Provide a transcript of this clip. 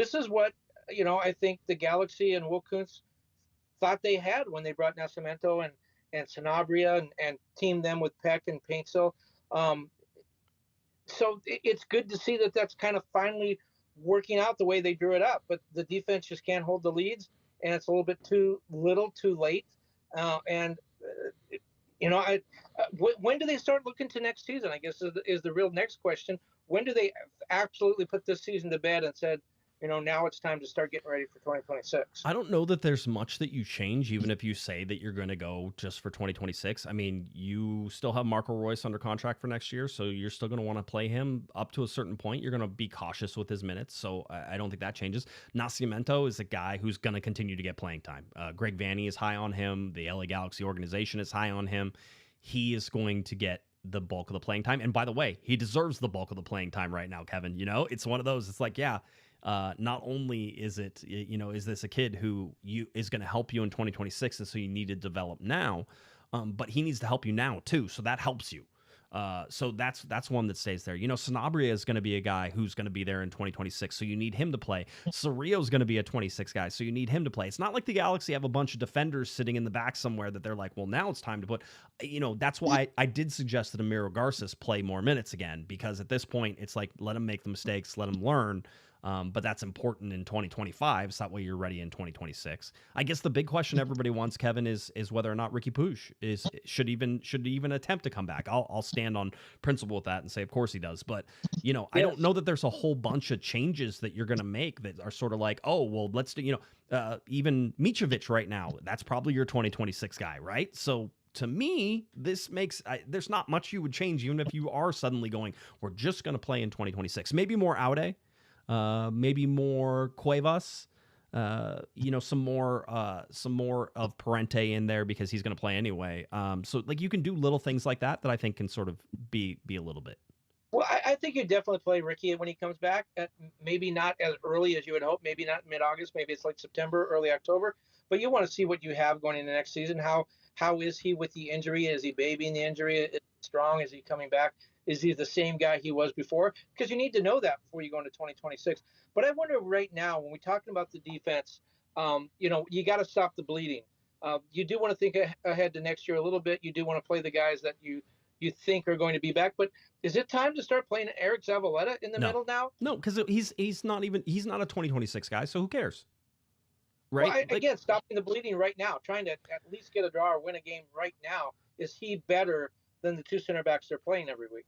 This is what, I think the Galaxy and Will Kuntz thought they had when they brought Nascimento and Sanabria and teamed them with Peck and Paintsville. Um, so it's good to see that that's kind of finally working out the way they drew it up. But the defense just can't hold the leads, and it's a little bit too little, too late. And when do they start looking to next season? I guess is the real next question. When do they absolutely put this season to bed and said, now it's time to start getting ready for 2026? I don't know that there's much that you change, even if you say that you're going to go just for 2026. I mean, you still have Marco Royce under contract for next year, so you're still going to want to play him up to a certain point. You're going to be cautious with his minutes, so I don't think that changes. Nascimento is a guy who's going to continue to get playing time. Greg Vanney is high on him. The LA Galaxy organization is high on him. He is going to get the bulk of the playing time. And by the way, he deserves the bulk of the playing time right now, Kevin. It's one of those. It's like, yeah, not only is it, is this a kid who is going to help you in 2026, and so you need to develop now, but he needs to help you now too. So that helps you. So that's one that stays there. Sanabria is going to be a guy who's going to be there in 2026, so you need him to play. Cerrillo is going to be a 26 guy, so you need him to play. It's not like the Galaxy have a bunch of defenders sitting in the back somewhere that they're like, well, now it's time to put. That's why I did suggest that Amiro Garces play more minutes again, because at this point, it's like, let him make the mistakes, let him learn. But that's important in 2025, so that way you're ready in 2026. I guess the big question everybody wants, Kevin, is whether or not Riqui Puig should even attempt to come back. I'll stand on principle with that and say, of course he does. But I don't know that there's a whole bunch of changes that you're going to make that are sort of like, oh, well, let's do. Even Mitrovic right now, that's probably your 2026 guy, right? So to me, this makes there's not much you would change, even if you are suddenly going, we're just going to play in 2026. Maybe more Aude. Maybe more Cuevas, some more of Parente in there because he's going to play anyway. So like you can do little things like that I think can sort of be a little bit. Well, I think you definitely play Riqui when he comes back. Maybe not as early as you would hope. Maybe not mid-August. Maybe it's like September, early October. But you want to see what you have going into next season. How is he with the injury? Is he babying the injury? Is he strong? Is he coming back? Is he the same guy he was before? Because you need to know that before you go into 2026. But I wonder right now, when we're talking about the defense, you got to stop the bleeding. You do want to think ahead to next year a little bit. You do want to play the guys that you think are going to be back. But is it time to start playing Eric Zavaleta in the middle now? No, because he's not a 2026 guy, so who cares? Right? Well, again, stopping the bleeding right now, trying to at least get a draw or win a game right now. Is he better than the two center backs they're playing every week?